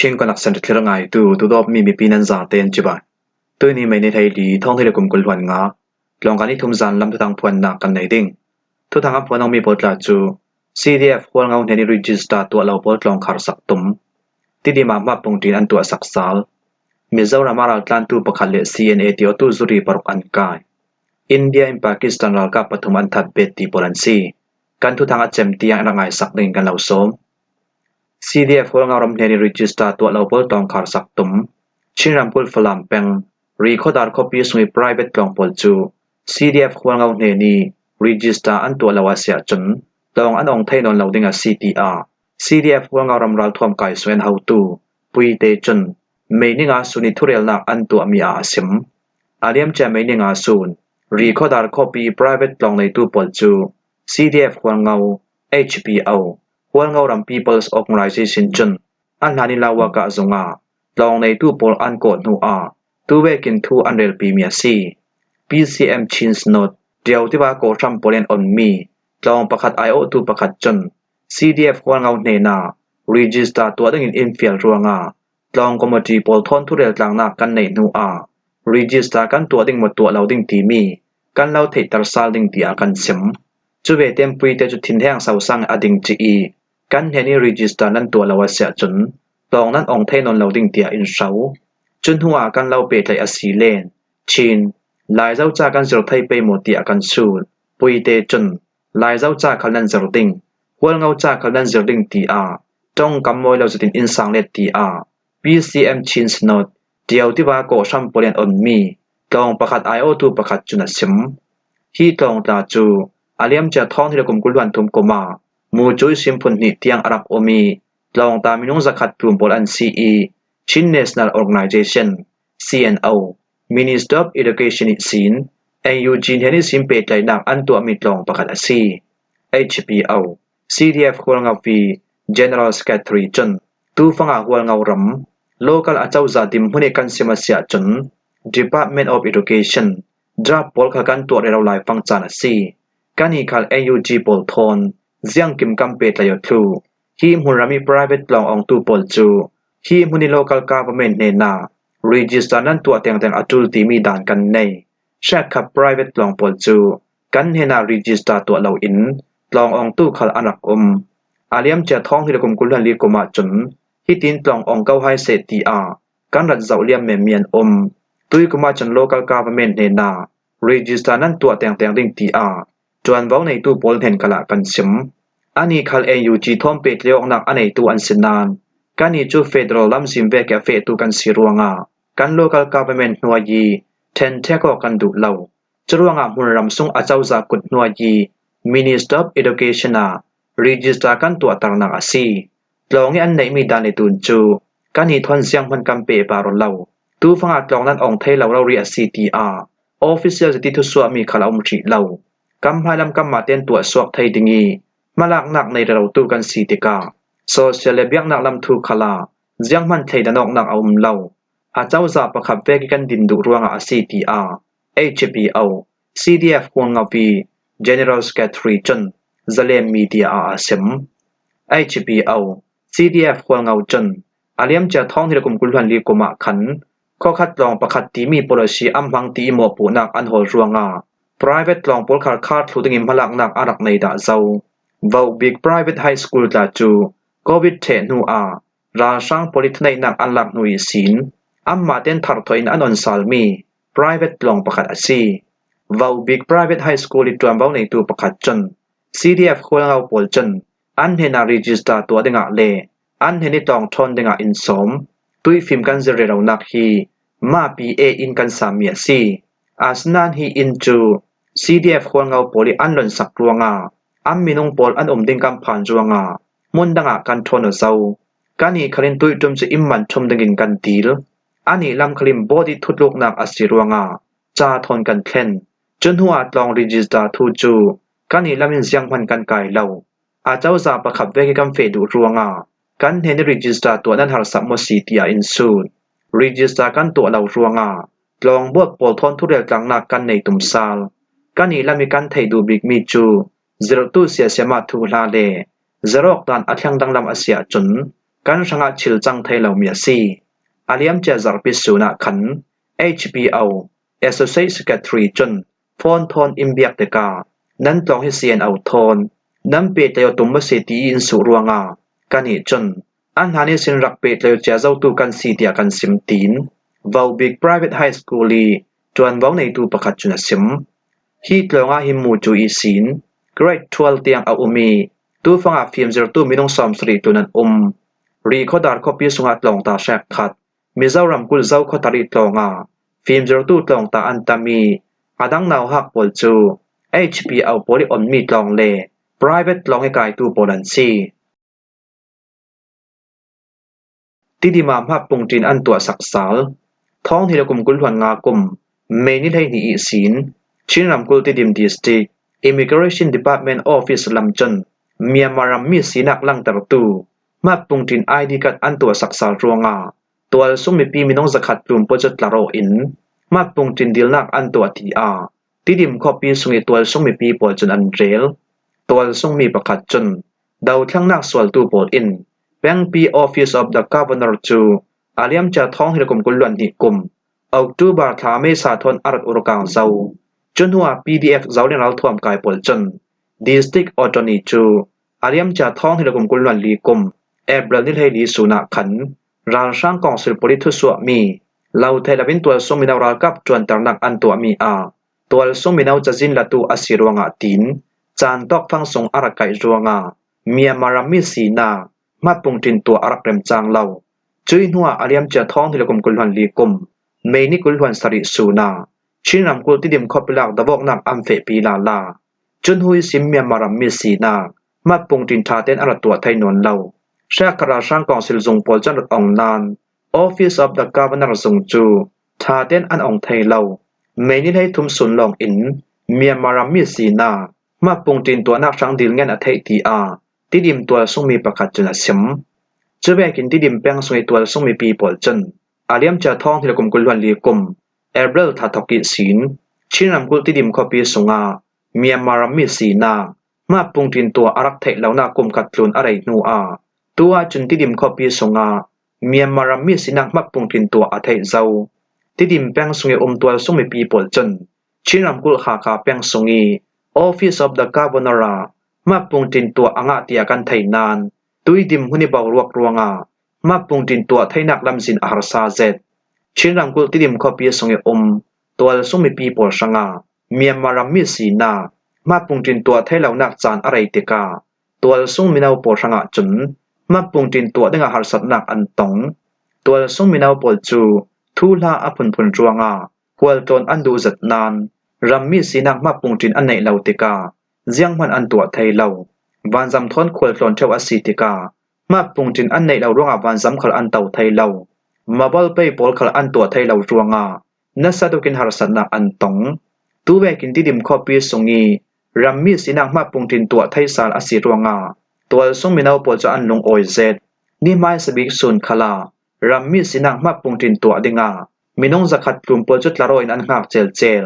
ชิงกนักสันติระไงตูดอบมีปีนันซาเตนจิบะตัวนี้ไม่ในไทยดีท่องที่เรกุมกุลวันงาลองกันที่ทุ่มจันลำทุทางพวนนักกันในดิ่งทุทางพวนเอามีบทลาจู CDF พวนเอาในรีจิสตาตัวเราบทลองคาร์สักตุมที่ดีมาปงตีนอันตัวสักสาลมิเซารามารัลตันตูปะคัลเล CNA ที่อตุจุรีปรุกอันกายอินเดียอินปากีสถานรัลกับปฐุมอันทัดเบตตีโปแลนซีกันทุทางอัจเจมตีอย่างระไงสักดิ่งกันเหล่าสมCDF พวกเรารำเนินรีจิสตาตัวเราเปิดตองคาร์สักตุมชิงรำพูดฝรั่งเป็งรีคอร์ดาร์คอปีสมี private ลองพอลจู CDF พวกเราเนนีรีจิสตาอันตัวเราเสียจนลองอันองเทนอนเราดิ่ง CTR CDF พวกเรารำรัลทวมไก่สวนเฮาตูปุยเตจนไม่นิ่งอาสุนิทุเรลนักอันตัวมีอาสิมอาเลียมจะไม่นิ่งอาสุนรีคอร์ดาร์คอปี private ลองในตัวพอลจู CDF พวกเรา HPOพวกเรารำ People's Organization จนอันหานิลาวากะจงอาลองในตู้ปอลอันกอดนูอาตู้เวกินทูอันเรลปีเมียซี PCM ชินส์โนดเดียวที่ว่าโกชัมโปเลนออนมีลองประคัด IO ตู้ประคัดจน CDF พวกเราเนนารีจิสตาตัวดึงอินฟิลรัวงาลองคอมมิตี้ปอลทอนทุเรลกลางนักกันในนูอารีจิสตากันตัวดึงหมดตัวเราดึงทีมีกันเราเทตรซาลดึงตีอากันซิมจุเวเต็มปุยเตจุทินแห่งเสาสังอดิงจีกันเฮนี่รีจิสตานั้นตัวเราเสียจนลองนั้นองเทนอนเราดิ่งเตียอินเสาจนหัวกันเราเปตเลยอสีเลนชินลายเจ้าจ้ากันจรไทยไปหมดเตียกันสูดปุยเตจนลายเจ้าจ้าเขานั้นจรดิ่งหัวเงาจ้าเขานั้นจรดิ่งตีอาจ้องกำมวยเราจะตินอินสังเลตีอา PCM ชินสโนดเดียวที่ว่าโกชัมโปเลนออนมีลองประคัด IO ตูประคัดจุนสิมที่ตรงตาจูอาเลียมจะท้องที่เรากุมกุลวันทุมกมามูจุยซิมพุนนิเตียงอารับโอมีลองตามินุงสักขัดกลุ่มโปลอัน CE ชิน National Organization CNO Minister of Education อิสิน AUG เฮนิสิมเปตไหลนักอันตัวมิดลองประคัดอาซี HPO CDF หัวเงาฟี General Secretary จนตู้ฟังอาหัวเงารำ Local อาเจ้าจัดิมหุนกันสิมาเสียจน Department of Education ดราบปอลขกันตัวเราหลายฟังจานอาซีกันอีกคัล AUG ปอลทอนเสียงกิมกัมเปตลายทลูฮีมุนรามี private ลององตูปอลจูฮีมุนิ local government เนนา register นั้นตัวแต่งอจุลตีมีด่านกันในแชกขับ private ลองปอลจูกันเฮนา register ตัวเราอินลององตูคัลอนักอาเลียมจะท้องที่ระกมกุลันลีกมาจนฮีตินลององเก้าไฮเซตีอากันรัดเจ้าเลียมเมียนตุยกมาจน local government เนนา register นั้นตัวแต่งดิ่งตีอาจวนเว้าในตู้ปอลเห็นกะละกันซิมอันนี้คัล AUG ท่อมเป็ดเลี้ยวนักอันในตู้อันสินานกันนี้จู Federal ลำซิมเวกเฟตู้กันสิรวงากัน Local Government นัวยีเทนเทก็กันดุเหล่าจรวงามุนรำซุงอาเจ้าจากกุดนัวยี Minister of Education Register กันตัวต่างนักอาซีลองอันไหนมีดานในตุนจูกันนี้ทอนเสียงพันกำเปบารเหล่าตู้ฟังอาจลองนั้นองไทยเราเรีย CTR Official ที่ทุสวมีคาราอุมจิเหล่ากำพายลำกำมาเตียนตัวสวกไทยดิงีมาลักนักในเราตู้กันสีติกาโซเชียลเบียงนักลำทูคลาเจียงมันไทยดนอกนักเอาเล่าอาเจ้าจะประคับเวกันดินดุรวงอา CTR HPO CDF ควงเงาปี General Secretary จนเจเลมมีเดียอาเซม HPO CDF ควงเงาจนอาเลียมจะท้องที่ระกุมกุลพันลีกุมาขันข้อคัดลองประคัดตีมี policy อัมพังตีหมอปูนักอันโหรวงprivate ลองปอลคาร์ทุติงิมพลักนักอารักในดาเจ้าวาว big private high school ตาจูโควิดเทนูอาราช่าง polit ในนักอันลักหน่วยศิลอัมมาเต้นทัร์ทอยน์อันอนซาลมี private ลองประคัดอาซีวาว big private high school ลิตรวมวาวในตัวประคัดจน CDF ควงเอาปอลจนอันเฮนา register ตัวดึงอาเลอันเฮนิตองทอนดึงอาอินสมตุยฟิล์มกันเจริญเรานักฮีมา PA อินกันสามเมียซีอาสนานฮีอินจูCDF ควงเอาปอลิอันหล่นสักรวงอัมมินงปอลอันดิ่งกำผ่านรวงมุนดังกันทนเจ้ากันนี้คลินตุยจุมจะอิมมันชมดึงกันตีลอันนี้ลำคลิมบอดี้ทุดลูกนักอสิรวงจ้าทนกันเคลนจนหัวลองรีจิสตาทูจูกันนี้ลำมินเสียงพันกันไกลเหล่าอาเจ้าจะประคับเวกกันเฟดูรวงกันเห็นรีจิสตาตัวนั้นหาสัมมสีตียอินซูนรีจิสตากันตัวเหล่ารวงลองบวชปอลทนทุเรศกลางนักกันในตุ่มซาลกันนี้ละมีการไทยดูบิกมีจูเจรตู้เสียมาทูลาเลเจรอกดานอัธยังดังลำอาเซียจน kan ranga chil chang thai lo mi si aliam cha zarpi suna khan HPO Associate Secretary Chun phone thon imbiak te ka nan tlong hi sian au thon nam pe te tum ma se ti in su ruanga kani chun an hani sin rak pe tle cha zau tu kan si tia kan sim tin vau big private high school li chuan vau nei tu pakhat chuna sim hi tlonga hi mu chu I sin grade 12 tiang a umi tu fanga film 02 minong som sri tunan ri khodar copy sunga tlong ta shak khat Mizoram kul zau khotari tlonga film 02 tlong ta antami adang naw hak pol chu HPO poli on mi tlong le private tlong e kai tu polan si tidima ma pungtin an tua saksal thong hilakum kul hwan nga kum me ni thai ni I sin chinram kul tidim district immigration department office lamchon Myanmar mi sinak lang tartu ma pungtin ID card an tua saksal ruanga tual sumi pi minong zakhat plum pojat laro in ma pungtin dilnak an tua ti a tidim copy sungi tual sumi pi pol chun an rel tual sumi pakhat chun daw thlangnak swal tu pol in Peng P Office of the Governor chu aliam cha thong hilakum kulwan ni kum October tha me sa thon arat urkang zau chunhua PDF zawlen al thom kai pol chun District Attorney chu aliam cha thong hilakum kulwan li kum April ni thei li suna khan ral sang council politu su mi lau thai lavin tual sominaw ral kap chuan tarnak an tu mi a tual sominaw chajin latu asirwanga tin chan tok phang song arakai ruanga Myanmar mi sina ma pungtin tu arak rem chang lau chui nuwa aliam cha thong hilakum kulwan li kum me ni kulwan sari suna chinram kul tidim khopilak davok nak amfe pi la la chunhui sim Myanmar mi sina ma pungtin tha ten ara tu thai non lau Shakara Shang Council Zung Pol Chan Ong Nan Office of the Governor Zung Chu Tha Ten An Ong Thai Lau Mai Ni Thai Thum Sun Long In Myanmar Mi Sina Ma Pung Tin Tua Nak Sang Dil Ngan A Thai Ti A Tidim Tua Sung Mi Pakhat Chuna Sim Chubekin Tidim Peng Sung Tua Sung Mi Pi Pol Chan Aliam Cha Thong Hilakum Kulwan Li Kum April Tha Thoki Sin Chinram Kul Tidim Kopi Sunga Myanmar Mi Sina Ma Pung Tin Tua Arak Thai Lau Na Kum Katlun Arai Nu A Tua chun tidim copy songa Myanmar mi sinak mak pungtin tua athai zau tidim peng sungi tual sumi people chun chinram kul kha kha peng sungi Office of the Governor mak pungtin tua anga tia kan thai nan tuidim huni baw ruak ruanga mak pungtin tua thainak lamzin aharsa zet chinram kul tidim copy sungi tual sumi people sanga Myanmar mi sina mak pungtin tua thailau nak chan arai tika tual sung minaw po sanga chun ma pungtin tua denga harsat nak antong tual sung minaw pol chu thula apun phun ruanga kwal ton andu zat nan rammi sinak ma pungtin anei lautika jiang man an tua thai lau wanjam thon khwal tlon theu asitika ma pungtin anei lau ruanga wanjam khal an tau thai lau mabal pe pol khal an tua thai lau ruanga nasatukin harsat nak antong tuwekin tidim copy sungi rammi sinak ma pungtin tua thai sal asi ruanga tual sung minaw po cha an lung oi zet ni mai sabik sun khala rammi sinak ma pungtin tua dinga minong zakhat plum po chu tlaro in an ngak chel chel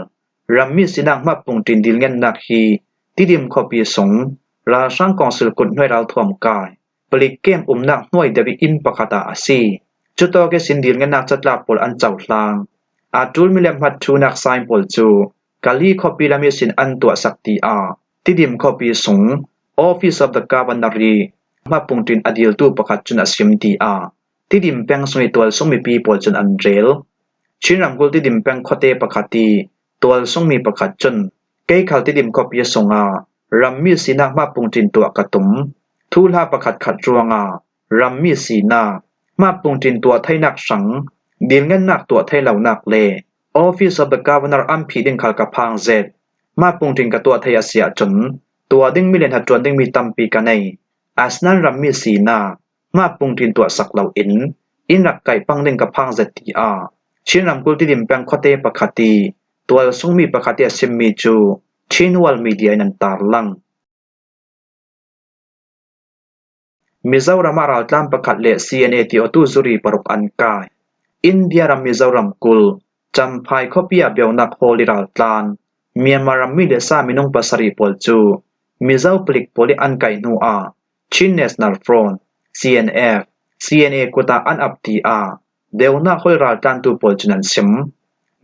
rammi sinak ma pungtin dil ngen nak hi tidim copy song la sang council kun noi ral thom kai plik kem nak noi debi in pakata asi chuto ke sin dil ngen nak chatlak pol an chau hlang atul milem hat thu nak sign pol chu kali copy lami sin an tua sakti a tidim copy song Office of the Governor ma pungtin adil tu pakhat chun asim ti a tidim peng sui tual sumi pi pol chun an rel chinram gul tidim peng khote pakhati tual sumi pakhat chun ke khal tidim copy songa rammi sina ma pungtin tu akatum thula pakhat khat ruanga rammi sina ma pungtin tu thainak sang dil ngan nak tu thailau nak le Office of the Governor ampi ding khal ka phang zet ma pungtin ka tu thai asia chun tua ding milen hat chuan ding mi tampi kanai asnan rammi sina ma pungtin tua saklau in rak kai pang ding ka phang zat ti a chinram kul ti dim pang khote pakhati tual sungmi pakhati asimmi chu chinwal media nan tarlang Mizoram aral tlam pakhat le CNA ti otu zuri paruk an kai India ram Mizoram kul champhai khopia beonak holiral tlan Myanmar mi le sa minong pasari pol chu Mizau plik poli an kai nu a Chin National Front CNF CNA กุตาอันอับตีอาเดวนาค่อยราตันตูปอลจุนันซิม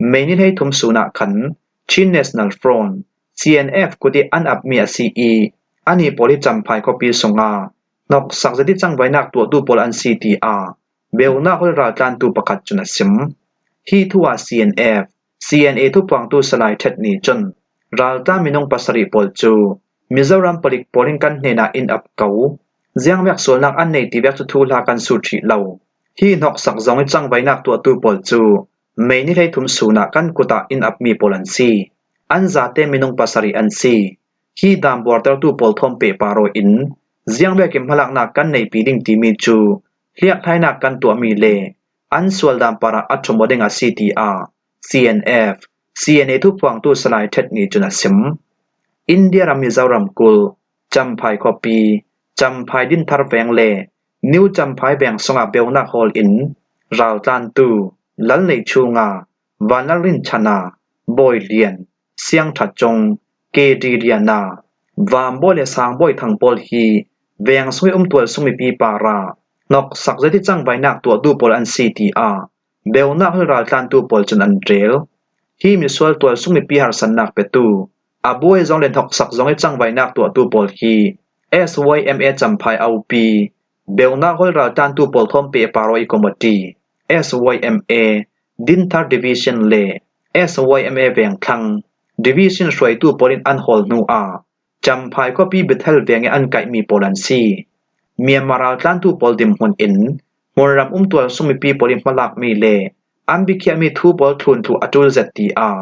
ไม่นิดให้ทุมสุนักขันชิน National Front CNF กุติอันอับมี CE อันนี้ปอลิจำภายก็ปีสงานอกสักจะที่จังไว้นักตัวตูปอลอัน CTR เบลนาค่อยราตันตูประคัดจุนันซิมฮีทัว CNF CNA ทุกปวงตูสลายเทคนิจนราลตามินงปัสริปอลจูมิซารัมปลิกปอลิงกันเนนาอินอับเกาเจียงแวกส่วนนักอันในที่แวกทูลากันสุทธิเหล่าฮีนอกสักจงจังไว้นักตัวตูปอลจูไม่นิให้ทุมสุนักกันกุตาอินอับมีปอลันซีอันซาเตมินงปัสริอันซีฮีดามบอร์เตอร์ตูปอลทอมเปปาโรอินเจียงแวกิมพลักนักกันในปีดิงที่มีจูเรียกไทยนักกันตัวมีเลอันส่วนดามปาราอัชโมเดงอา CTR CNF CNA ทุกฝั่งตู้สลายเทคนิคจุนัสิมอินเดียรามิซารัมกุลจำภายคอปีจำภายดินทาร์แวงเลนิวจำภายแบ่งสงาเบลนักฮอลอินราวตันตูลันเลชูงาวานารินชนาบอยเลียนเสียงถัดจงเกดีเรียนาวามบอยเลสางบอยทางปอลฮีแบ่งสวยตัวสมิปีปารานอกสักจะที่จังใบนักตัวดูปอลอัน CTR เบลนักให้ราวตันตูปอลจุนันเรลฮีมีส่วนตัวสุมิปีหารสันนักเปตูอาบวยจงเล่นหกสักจงให้จังไว้นักตัวตูปอลฮี SYMA จำภายเอาปีเบลนักให้ราตันตูปอลทอมเปปารอยคอมมดี SYMA ดินทาร์ดิวิชั่นเล SYMA แวงทังดิวิชั่นช่วยตูปอลินอันฮอลนูอาจำภายก็ปีเบทเทลแวงอันไกมีปอลันซีเมียมาราตันตูปอลดิมฮอนอินมรรำตัวสุมิปีปอลินพลักมีเลอันบิเคียมีทูบอลทุนทูอัตุล ZTR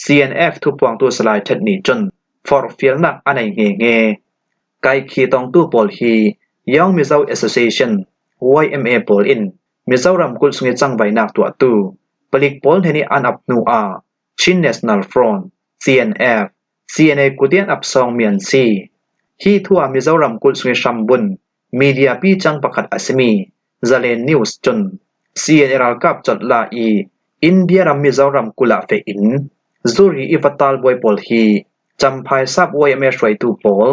CNF ทุกปวงตัวสลายเทคนิคจนฟอร์ฟิลนักอันไหนเงไกขีตองตู้ปอลฮียองมิซาว Association YMA ปอลอินมิซาวรำกุลสุงจังไว้นักตัวตู้ปลิกปอลเทนีอันอับนูอาชิน National Front CNF CNA กุเตียนอับซองเมียนซีฮีทัวมิซาวรำกุลสุงชัมบุนมีเดียปีจังประคัดอัสมีซาเลนนิวส์จนCNA รัลกับจัดลาอีอินเดียรัมมิซารัมกุลาเฟอินซูรีอิฟตัลบอยปอลฮีจำภายซับไว้เมช่วยตูปอล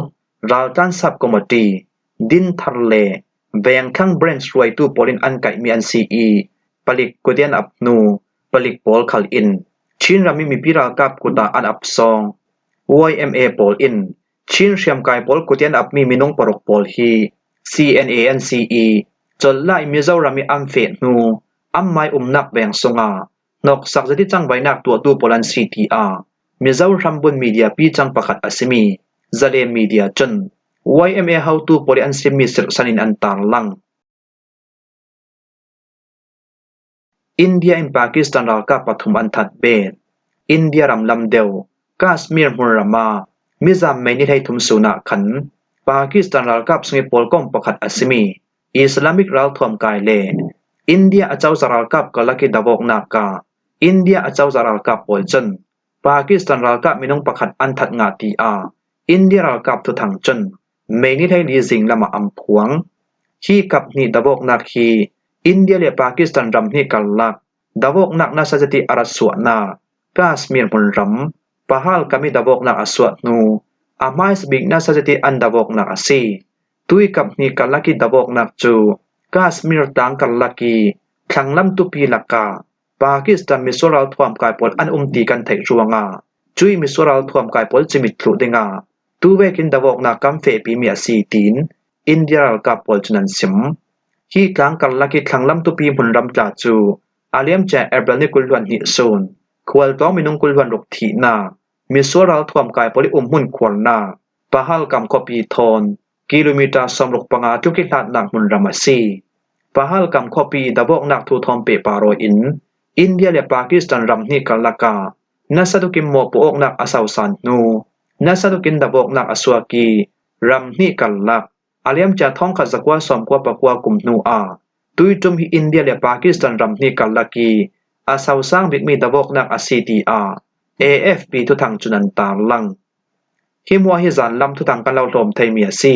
รัลตันซับคอมมดีดินทาร์เลแบงคังเบรนช่วยตูปอลินอันไกมีอันซีอีปลิกกุเดียนอับนูปลิกปอลคัลอินชินรัมมีปีรัลกับกุตาอันอับซอง YMA ปอลอินชินเชียมไกปอลกุเดียนอับมีมินงปรกปอลฮี CNA NCEจนไล่มิซารามีอัมเฟตนูอัมไม่นักแบ่งสงานอกสักจะที่จังไว้นักตัวดูปอลัน CTR มิซารัมบุนมีเดียปีจังประคัดอัสมีซาเลมีเดียจน YMA เฮาตูปอลันซิมิสร์สันินอันตาร์ลังอินเดียอินปากีสถานรัลกับปฐุมอันทัดเบนอินเดียรัมลำเดวกาสมีร์มุรามามิซามไม่นิให้ทุมสุนักขันปากีสถานรัลกับสุงิปอลกอมประคัดอัสมีอิสลามิกรัลทอมกายเลอินเดียอาเจ้าจารัลกับกลักดาวกนักกาอินเดียอาเจ้าจารัลกับปอลจนปากีสถานรัลกับมินงประคัดอันทัดงาตีอาอินเดียรัลกับทุทังจนไม่นิให้ลีซิงละมาอัมพวงฮีกับนี่ดาวกนักฮีอินเดียและปากีสถานรำนี่กัลลักดาวกนักนาซาจติอารัสวนากาสมีร์มุนรำปะฮัลกามิดาวกนักอสวดนูอาไมสบิกนาซาจติอันดาวกนักอซีตุยกับนี่กัลลักดาวกนักจูกาสมีร์ตังกัลลักขังลำตุปีลักกาปากีสถานมิโซรัลทวมกายปอลอันตีกันไทยรัวงาจุยมิโซรัลทวมกายปอลจิมิตลุเดงาตูเวกินดาวกนักกัมเฟปีเมียซีตีนอินเดียรัลกับปอลจุนันซิมฮีกลางกัลลักขังลำตุปีมุนรำจาจูอาเลียมแจเอเบลนิกุลวันหิโซนควอลตอมินุงกุลวันลุกทีนามิโซรัลทวมกายปอลหุ่นควอลนาปะฮัลกัมคอปีทอนกิโลเมตรสมรุกปังอาจุกิลาดนักมุนรามาซีปะฮัลกัมคอปีดาวกนักทูทอมเปปาโรอินอินเดียและปากีสถานรำนี่กัลลักานาซาดุกิมโมปอกนักอาซาวซันนูนาซาดุกินดาวกนักอสวากีรำนี่กัลลักอาเลียมจะท่องขัดสักว่าสมกว่าปะกว่ากุมนูอาตุยจุมฮีอินเดียและปากีสถานรำนี่กัลลักีอาซาวซังบิกมีดาวกนักอาซีตีอา AFP ทุทังจุนันตาลังฮิมัวฮิจันลำทุทังกันเราลมไทยเมียซี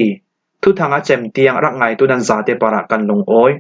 ทุทางอาเจมเตียงรักไงตุนันซาเตปาระกันลงโอย